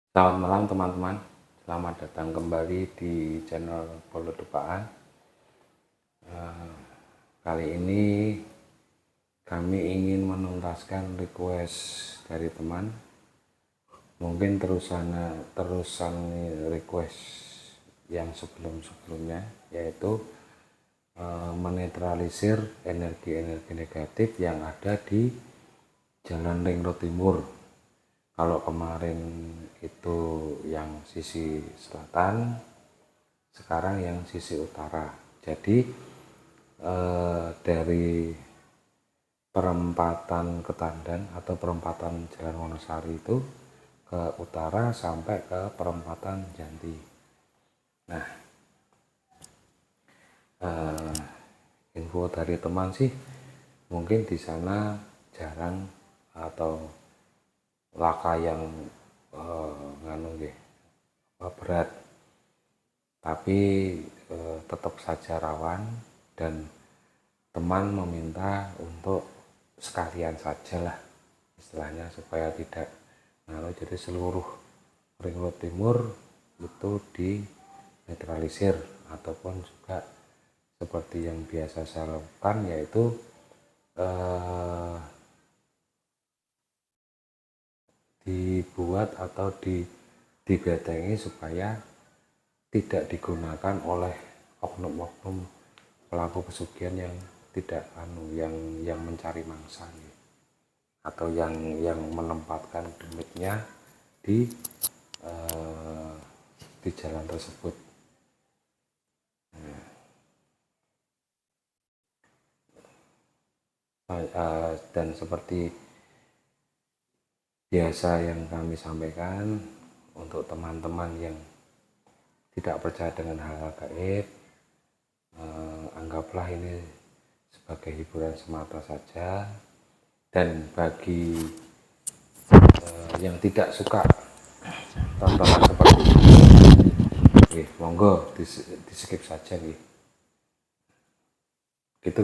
Selamat malam teman-teman, selamat datang kembali di channel Polo Dupaan. Kali ini kami ingin menuntaskan request dari teman, mungkin terusan request yang sebelumnya, yaitu menetralisir energi-energi negatif yang ada di Jalan Ring Road Timur. Kalau kemarin itu yang sisi selatan, sekarang yang sisi utara. Jadi dari perempatan Ketandan atau perempatan Jalan Wonosari itu ke utara sampai ke perempatan Janti. Nah, info dari teman sih mungkin di sana jarang atau laka yang berat, tapi tetap saja rawan, dan teman meminta untuk sekalian saja lah istilahnya, supaya tidak jadi seluruh Ring Road Timur itu dinetralisir, ataupun juga seperti yang biasa saya lakukan, yaitu dibuat atau dibetengi supaya tidak digunakan oleh oknum-oknum pelaku pesugihan yang tidak yang mencari mangsa, atau yang menempatkan demitnya di jalan tersebut. Dan seperti biasa yang kami sampaikan, untuk teman-teman yang tidak percaya dengan hal-hal gaib, anggaplah ini sebagai hiburan semata saja. Dan bagi yang tidak suka tontonan seperti ini, monggo di skip saja gitu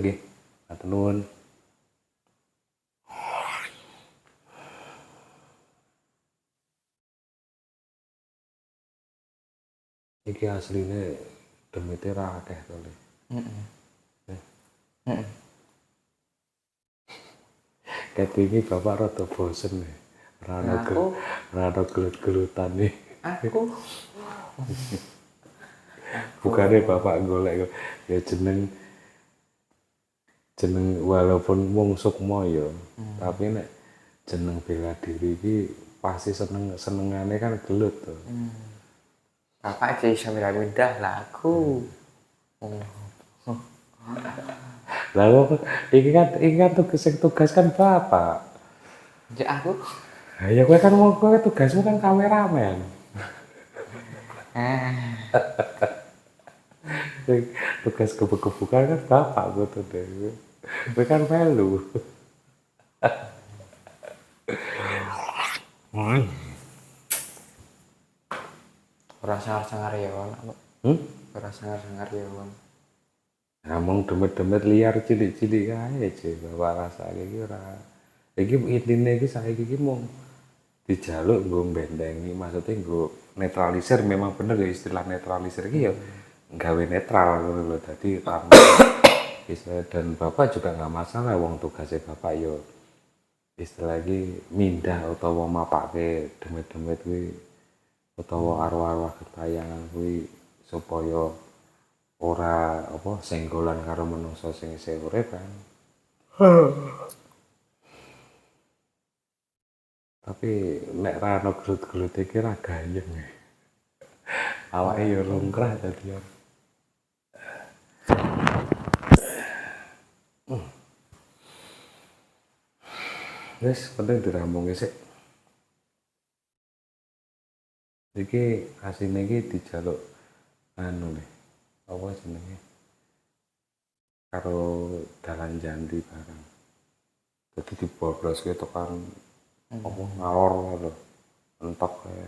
atau nuwun. Iki asline demite ra akeh to le. Ini bapak rada bosen nih. Rada gelut-gelutan nih. Aku Bukannya bapak golek ya jeneng walaupun wong sukma ya, tapi nek jeneng bela diri iki pasti senengane kan gelut tuh. Bapak aja bisa pindah lah aku. Lalu ini kan tugas kan bapak. Ya aku. Ya gue kan mau tugasmu kan kameramen. Tugas kebukan kan bapak gue tuh deh. Gue kan melu. Ora sangar-sangar ya wong. Ora sangar-sangar ya wong. Ngomong demet-demet liar cilik-cilik aja cuy, bapak rasa iki ora. Iki intine iki saiki iki mung dijaluk nggo bendengi, maksudnya nggo netralisir. Memang bener ya istilah netralisir iki ya gawe netral ngono lho. Dadi dan bapak juga nggak masalah, wong tugasnya bapak yo istilah iki mindah utawa mapake demet-demet kuwi utawa arwah-arwah gentayangan kuwi supaya ora senggolan karo menungso sing isih urip kan. Tapi nek ra ono gelut-gelut iki ra gayeng. Awake yo rungkrah dadi. Wis penting dirambung sik. Iki asine iki dijaluk nih. Apa jenenge? Karo dalan Janti bareng. Jadi dibobroske tekan ngalor lho. Entok kae.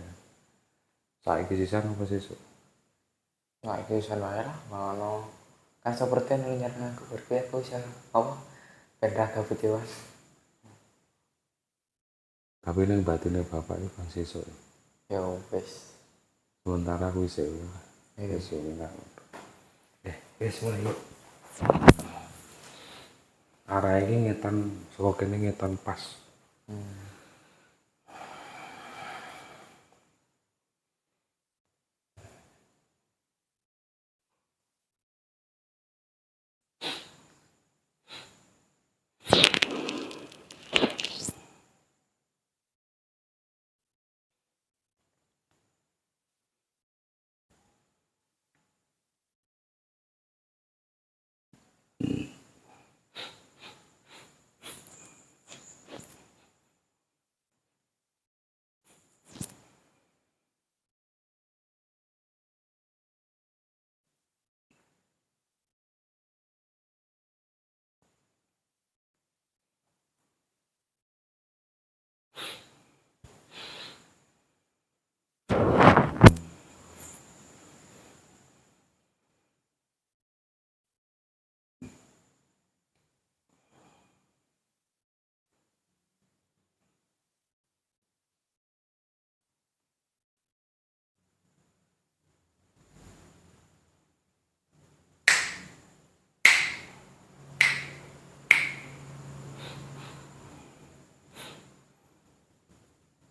Saiki sisan apa sesuk? Saiki iso wae lah, ngono. Kan seperti yang nyarang aku berarti aku bisa apa? Pindah ke Putiwan. Tapi ning batine bapak iki kan sesuk. Ya wis. Sementara aku isih Iya. wis enak. Wis mulai yuk. Arah ini ngetan saka kene ngetan pas.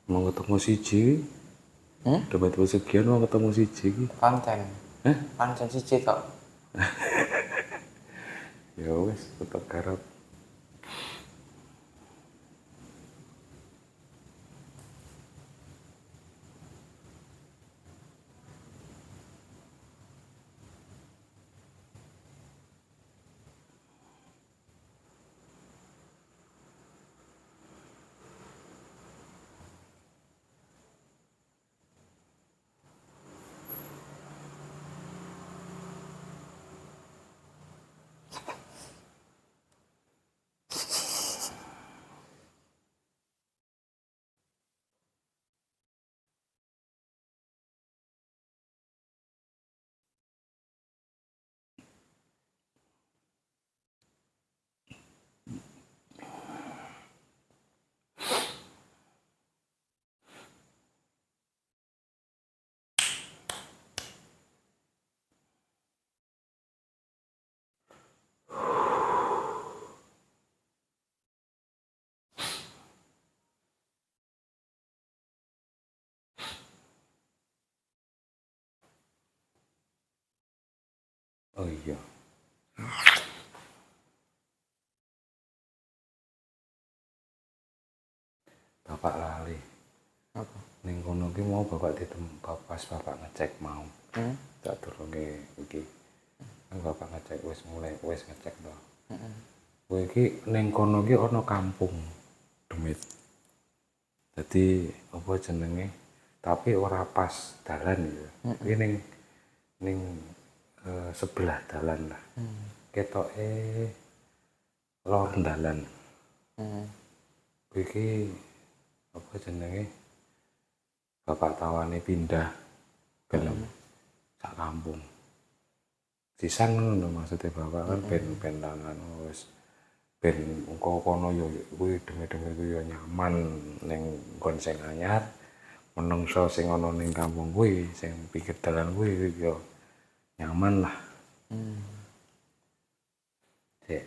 Mau ketemu siji. Dompet pesugihan mau ketemu siji iki. Pancen. Pancen siji tok. Ya wis tetep garap. Oh iya. Bapak lali. Apa? Ning kono ki mau bapak pas bapak ngecek mau. Tak durunge iki. Kan bapak ngecek wis ngecek to. Kowe iki ning kono ki ana kampung Demit. Jadi apa jenenge? Tapi ora pas dalan ya. Iki ning sebelah dalan lah. Ketoke lor dalan. Iki apa jenenge? Bapak tawane pindah gelem sak kampung. Sisan ngono maksudnya bapak kan ben tangan wis ben engko kono yo kuwi demi-demi kuwi yo nyaman ning nggon sing anyar. Menungso sing ana ning kampung kuwi sing pikir dalan kuwi yo nyaman lah. Sik.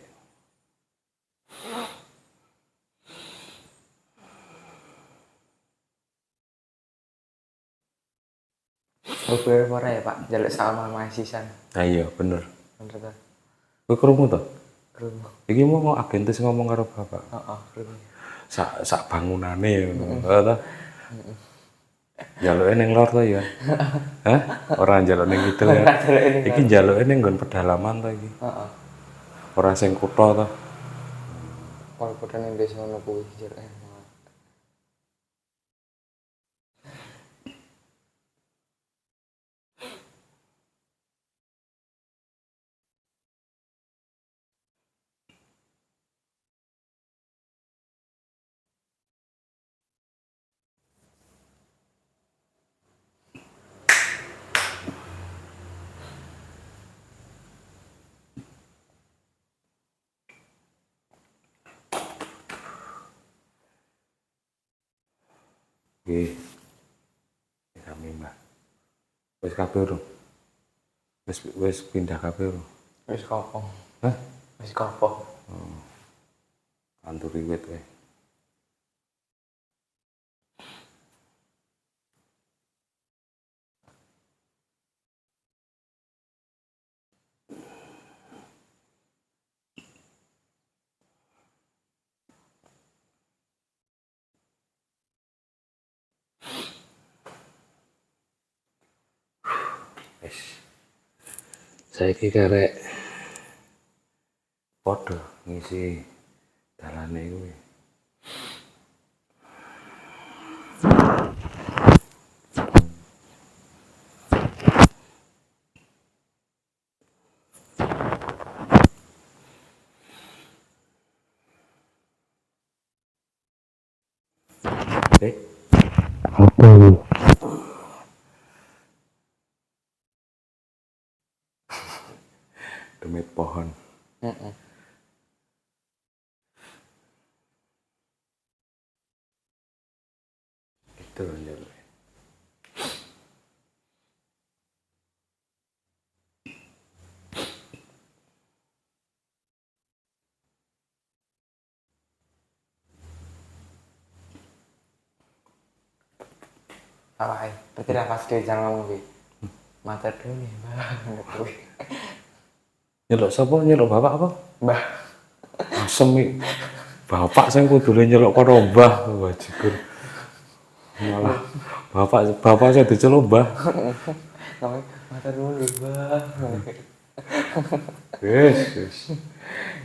Beber ora ya, Pak? Jaluk sama mahasiswa. Ah iya bener. Bener ta? Kowe krungu to? Krungu. Iki mau agentis ngomong karo bapak. Heeh, krungu. Sak bangunane ngono to. Jaluke ning lor to ya. Hah? Ora njaluk ning kidul ya. Iki njaluke ning nggon pedalaman to iki. Heeh. Ora sing kutha to. Kalau padha ning desa ngono kuwi jaluke. Nggih. Wis kabeh urung? Wis pindah kabeh urung? Wis kopong. Hah? Wis kopong. Kantor riwit wae. Wis. Saiki karek padha ngisi dalane kuwi. Demit pohon. Itu lho njaluk. Awake, berarti ra pas dhewe jangan ngomong kuwi. Matur dulu nih, Mbah. Kuwi. Nyeluk sapa? Nyeluk bapak apa? Mbah. Asem iki. Bapak sing kudune nyeluk karo mbah, wajikur. Malah bapak sing diceluk mbah. Ngomong matur dulu, Mbah. Wis.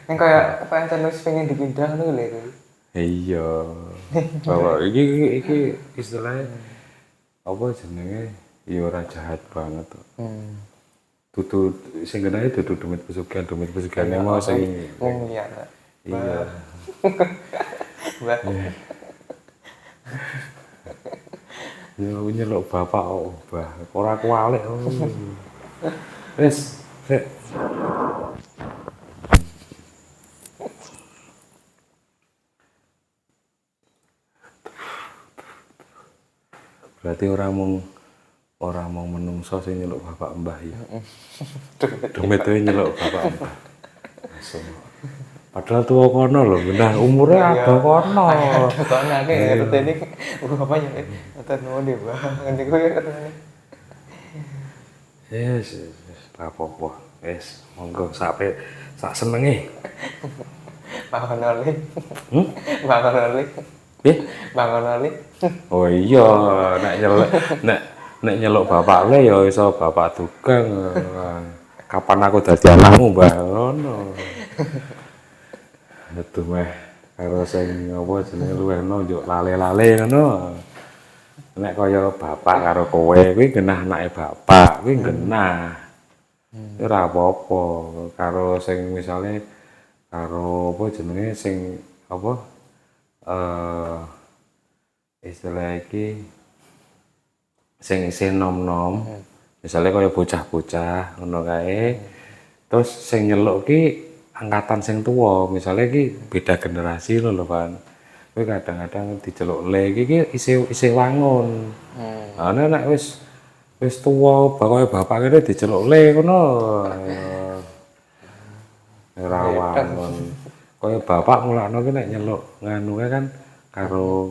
Kan kayak apa yang terus pengen dipindah ngono lho kuwi. Iya. Bapak iki istilahnya apa jenenge? Ya ora jahat banget kok. Dudu sing genane dudu demit pesugihan mau sing Wong liya. iya. Mbah. Nyeluk bapak kok mbah. Ora kualik. Wis, sik. Berarti ora mau menungso sing nyeluk bapak mbah ya. Demit wae nyeluk bapak mbah. Langsung. Padahal tua kono lho, benar umurnya agak kono. Kono akeh ngerteni bapak nyeluk. Matur nuwun nggih, Mbah. Ngene kuwi katene. Yes, apa-apa. Wis, monggo sak senenge. Bangun oli. Bangun oli. Nggih? Bangun oli. Oh iya, nek nyeluk bapak le ya iso bapak tukang. Kapan aku dadi anakmu, Mbah? Ngono. Metu meh karo sing apa jenenge luwehno njuk lale-lale ngono. Nek kaya bapak karo kowe kuwi genah anake bapak, kuwi genah. Ora apa-apa karo sing misale karo apa jenenge sing apa istilah iki sing isih nom-nom. Misale kaya bocah-bocah ngono kae. Terus sing nyeluk ki angkatan sing tuwa, misale iki beda generasi lho kan. Kowe kadang-kadang diceluk le iki isih wangun. Ana nek wis tuwa kaya bapak kene diceluk le ngono. Ora wangun. Kaya bapak mulakno ki nek nyeluk nganu kan karo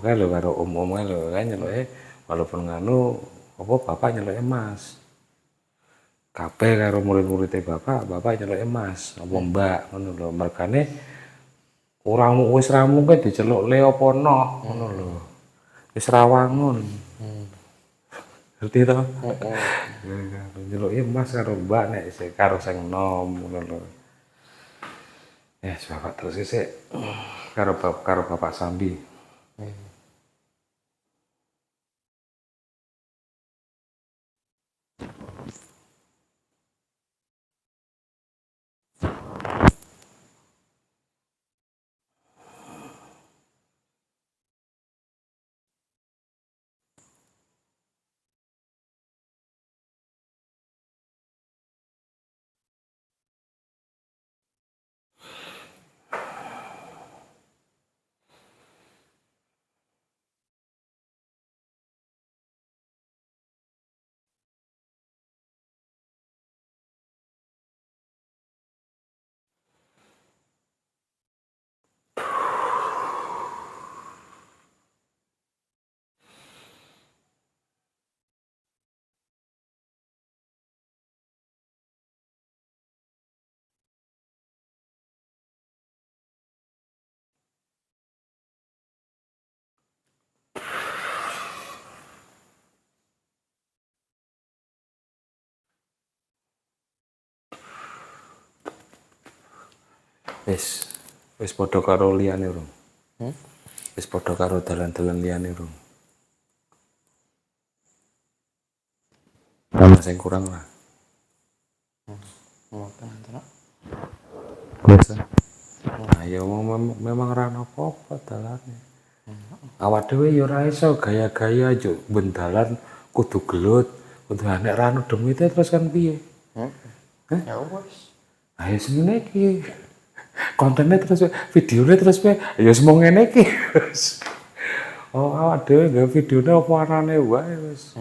om-om lho kan nyeluke walaupun nganu apa bapak nyeluke Mas. Kabeh karo murid-muride bapak nyeluke Mas, apa Mbak ngono lho. Mergane ora wis ra mungkin diceluk le apa noh ngono lho. Wis ra wangun. Ngerti to? Nyeluke Mas karo Mbak nek karo sing nom ngono lho. Bapak terus sik karo bapak Sambi. Wis wis padha karo liyane rung. Hmm? Wis padha karo dalan-dalan liyane rung. Ana sing kurang lah. Ngoten to. Biasa. Nah, ya memang ra ono apa-apa dalane. Awak dhewe ya ora iso gaya-gaya juk ben dalan kudu gelut, kudu nek ra ono demite terus kan piye? Ya wis. Ayo semene iki. Kontennya terus videonya terus ya semua ngene iki. Oh, awak dhewe gawe videone apa arane wae wis.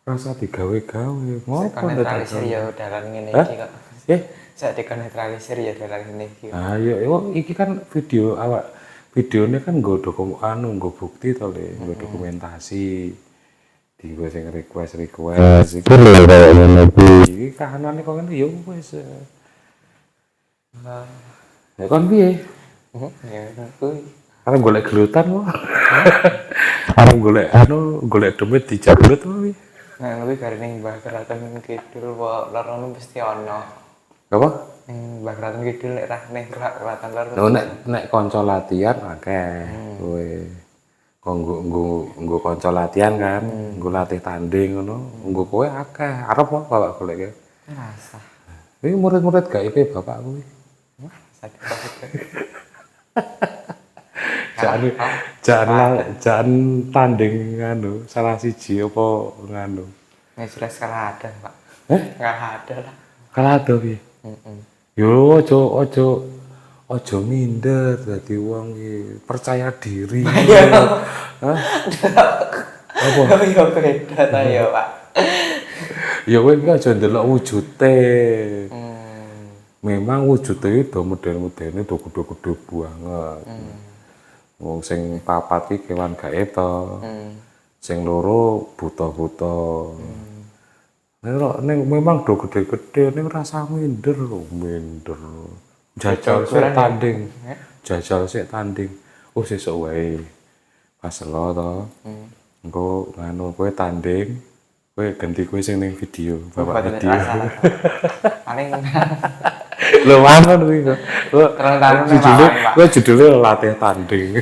Rasa digawe-gawe. Ngopo Netralisir ya dalan ngene Hah? iki kok. Eh, Saya netralisir ya dalan ngene iki. ayo iki kan video awak videone kan nggo nggo bukti to le, nggo dokumentasi. Dienggo sing request iki lho kaya ngene iki. Iki kahanane kok ngene ya wis. Ya kon piye? Ya kuwi. Arep golek gelutan kok. Arep golek golek demit dijabut kok piye? Nah, kuwi garene Mbah Kraton Kidul wae lorono mesti ana. Apa? Ning Mbah Kraton Kidul nek ra ning Kraton Lor. Lho nek kanca latihan akeh kowe. Nggo kanca latihan kan, nggo latih tanding ngono, nggo kowe akeh. Arep apa bapak golek? Rasa. Iki murid-murid gaib bapak kuwi. Jangan tanding nganu salah siji apa nganu. Nek jelas kalah ada, Pak. Kalah ada lah. Kalah ada piye? Yo aja minder dadi wong iki percaya diri. Hah? Apa? Ya beda ta ya, Pak. Ya kowe iki aja ndelok wujude. Memang wujudnya itu model-modelnya udah gede-gede banget. Wong sing papat iki kewan gaib to. Sing loro buta-buta. Nek memang udah gede-gede ning rasa minder lho, minder. Jajal sik tanding. Jajal sik tanding. Oh sesuk wae. Pas lo to. Engko nganu kowe tanding. Kowe ganti kowe sing ning video, bapak video. Paling Lho mangan kuwi kok. Judulnya latih tanding.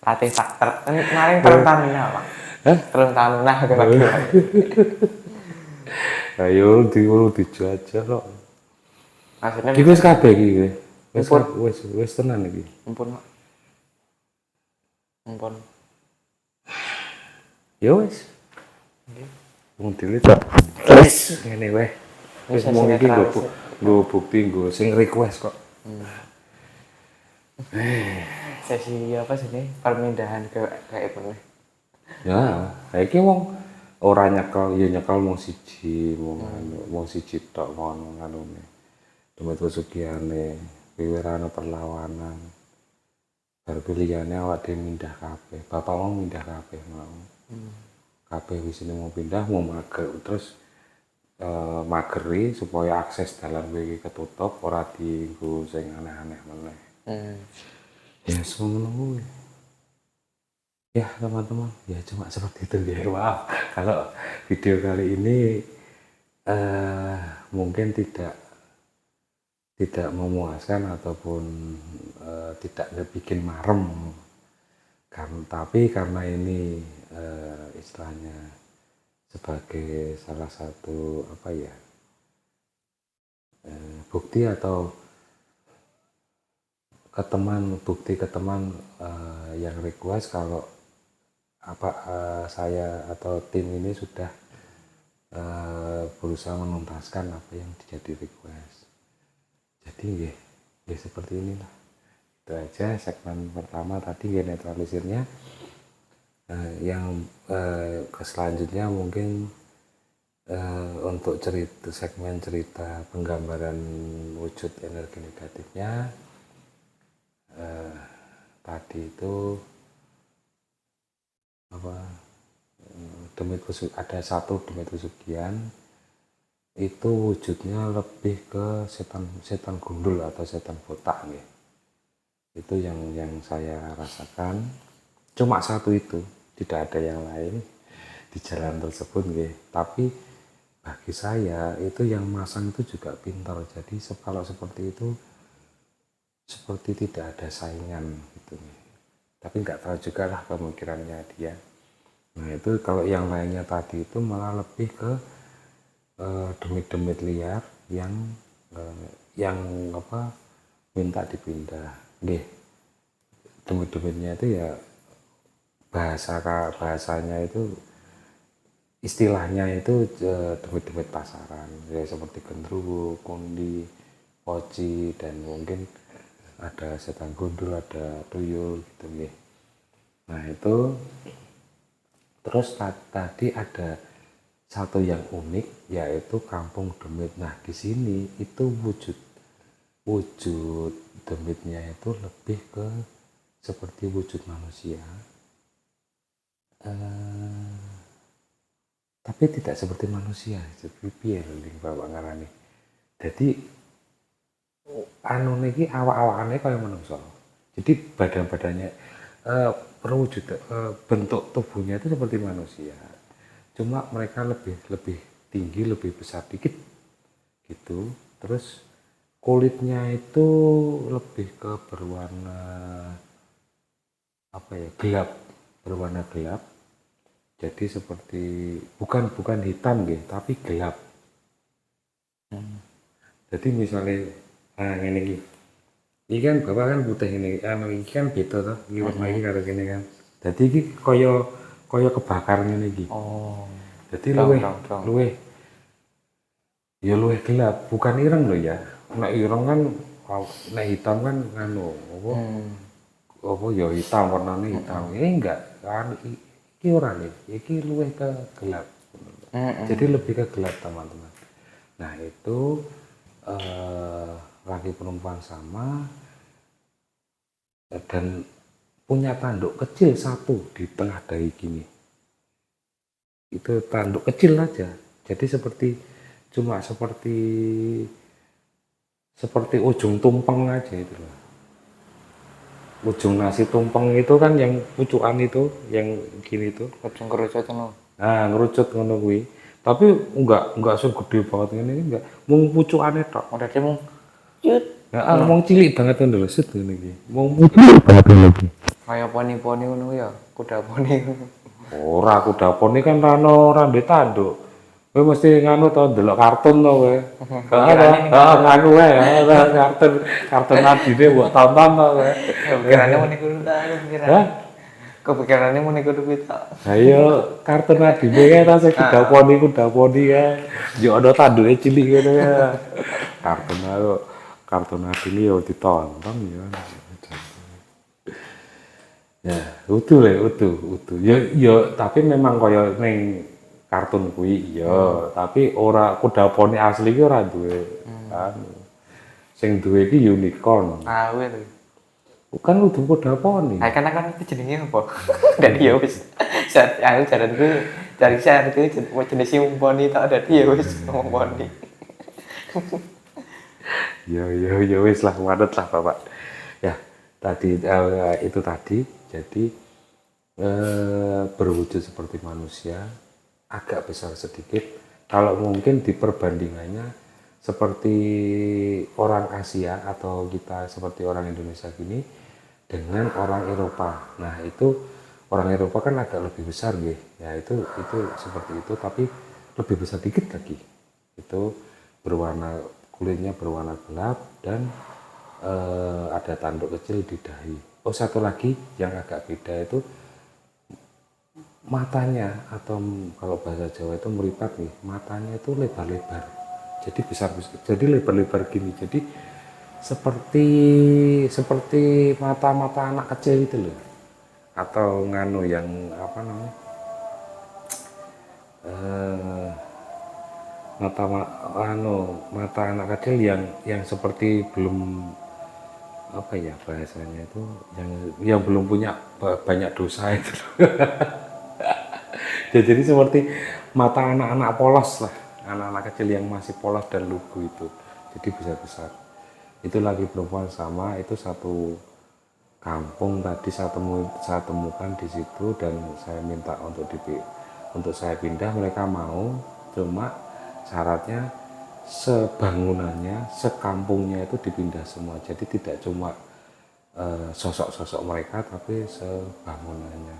latih tak kemarin tertanuna, Pak. Hah? Tertanuna lagi. Ayo dijajal kok. Maksudnya Iki wis kabeh iki. Wis tenan iki. Ampun, Pak. Ampun. Ya wis. Wong dhewe tak. Wis ngene wae. Wis mung iki nggo bukti nggo sing request kok. Sesi apa sih ini? Permindahan kayak pernah. Ya, iki wong ora nyekel, ya nyekel mung siji, mung siji tok ngono nganune. Demet pesugiane, kuwi ora ana perlawanan. Bar pilihane awak dhewe mindah kabeh. Bapak mau mindah kabeh mau. Kabeh wis mau pindah, mau mager terus mageri supaya akses dalan iki ketutup ora dienggo sing aneh-aneh meneh. Ya semono kuwi. Ya teman-teman, ya cuma seperti itu ya. Maaf kalau video kali ini mungkin tidak memuaskan ataupun tidak bikin marem. Tapi karena ini istilahnya sebagai salah satu apa ya bukti atau bukti ke teman yang request kalau saya atau tim ini sudah berusaha menuntaskan apa yang jadi request. Jadi ya seperti inilah. Itu aja segmen pertama tadi ya netralisirnya. Yang selanjutnya mungkin untuk segmen cerita penggambaran wujud energi negatifnya tadi itu ada satu demit pesugihan itu wujudnya lebih ke setan gundul atau setan botak ya. Itu yang saya rasakan, cuma satu itu, tidak ada yang lain di jalan tersebut ya. Tapi bagi saya itu yang masang itu juga pintar, jadi kalau seperti itu seperti tidak ada saingan gitu nih. Tapi nggak tahu juga lah pemikirannya dia. Nah itu kalau yang lainnya tadi itu malah lebih ke demit-demit liar yang apa minta dipindah. Nggih, demit-demitnya itu ya bahasanya itu istilahnya itu demit-demit pasaran ya seperti genderuwo, kundi, poci dan mungkin ada setan gundul, ada tuyul gitu nih. Nah itu terus tadi ada satu yang unik yaitu kampung demit. Nah di sini itu wujud demitnya itu lebih ke seperti wujud manusia, tapi tidak seperti manusia. Jadi piye lho Bapak ngarani. Jadi anu niki awak-awakane kaya menungso. Jadi badan-badannya perwujud bentuk tubuhnya itu seperti manusia. Cuma mereka lebih tinggi, lebih besar dikit gitu. Terus kulitnya itu lebih ke berwarna apa ya, gelap, berwarna gelap. Jadi seperti bukan hitam gitu, tapi gelap. Jadi misalnya ngene iki. Iki kan Bapak kan putih ini, iki kan beda toh, iki warna iki karo kene kan. Jadi iki kaya kebakar ngene iki. Oh. Jadi luweh gelap, bukan ireng loh ya. Nek ireng kan nek hitam kan nganu apa ya hitam, warnanya hitam. Ini enggak kan iki ora nih. Iki luweh ke gelap. Jadi lebih ke gelap teman-teman. Nah, itu laki perempuan sama dan punya tanduk kecil satu di tengah dahi gini. Itu tanduk kecil aja. Jadi cuma seperti ujung tumpeng aja itu loh. Ujung nasi tumpeng itu kan yang pucukan itu, yang gini itu. Ujung kerucut ngono. Nah, ngerucut ngono kuwi. Tapi enggak segede banget ngene iki enggak. Mung pucukane tok. Udah dia mung cut. Heeh, mung cilik banget ngono lho, set ngene iki. Mung cilik banget ngene iki. Kayak poni-poni ngono ya, kuda poni. Ora kuda poni kan ora ndek tanduk. Kowe mesti nganu to ndelok kartun to kowe. Heeh, nganu wae, kartun adine mbok tonton to kowe. Pikirannya mau niku ta, pikiran. Kepikirannya mau niku ta. Ha iya, kartun adine kae ta sing kuda poni kae. Yo ana tanduke cilik ngono ya. Kartun adine yo ditonton ya. Ya, utuh. Ya tapi memang kaya ning kartun kuwi iya, tapi ora kuda poni asli ki ora duwe. Sing duwe iki unicorn. Ah, wis. Bukan kudu kuda poni. Ah, kan itu jenenge apa? Dan ya wis. Saat aku jalanku cari saya itu jenis poni tak ada dia wis ngomong poni. Ya wis lah, wadet lah Bapak. Ya, tadi itu tadi. Jadi berwujud seperti manusia, agak besar sedikit. Kalau mungkin di perbandingannya seperti orang Asia atau kita seperti orang Indonesia gini dengan orang Eropa. Nah itu orang Eropa kan agak lebih besar gitu. Ya itu seperti itu, tapi lebih besar dikit lagi. Itu kulitnya berwarna gelap dan ada tanduk kecil di dahi. Oh, satu lagi yang agak beda itu matanya, atau kalau bahasa Jawa itu meripat nih, matanya itu lebar-lebar. Jadi besar, jadi lebar-lebar gini. Jadi seperti mata-mata anak kecil itu loh. Atau nganu yang apa namanya? Mata anak kecil yang seperti belum apa ya bahasanya itu yang belum punya banyak dosa itu. Jadi seperti mata anak-anak polos lah, anak-anak kecil yang masih polos dan lugu itu. Jadi besar-besar. Itu lagi perempuan sama, itu satu kampung tadi saya temukan di situ dan saya minta untuk saya pindah, mereka mau, cuma syaratnya sebangunannya, sekampungnya itu dipindah semua. Jadi tidak cuma sosok-sosok mereka, tapi sebangunannya.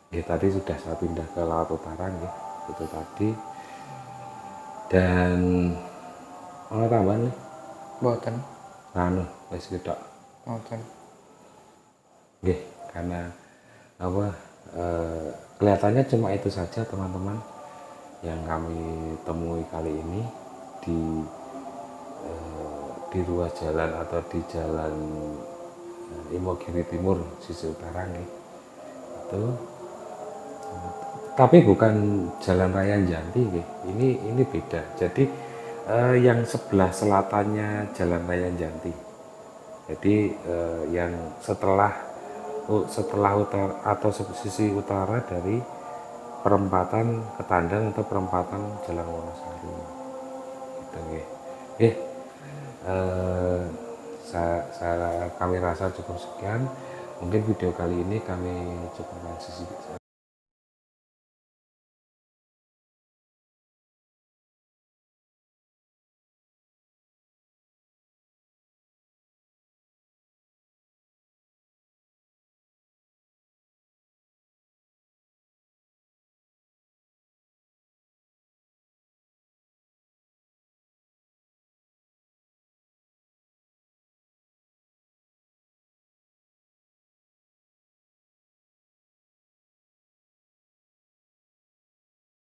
Ya, tadi sudah saya pindah ke Laut Utara ya, itu tadi. Dan ono tambahan nih, Boten. anu wis ketok. Boten. Nggih, karena apa kelihatannya cuma itu saja teman-teman yang kami temui kali ini di di ruas jalan atau di jalan Imogiri Timur sisi utara nih. Itu tapi bukan jalan raya Janti nggih. Ini beda. Jadi yang sebelah selatannya jalan raya Janti. Jadi yang setelah utara atau sisi utara dari perempatan Ketandang atau perempatan Jalan Wonosari. Gitu nggih. Kami rasa cukup sekian. Mungkin video kali ini kami cukupkan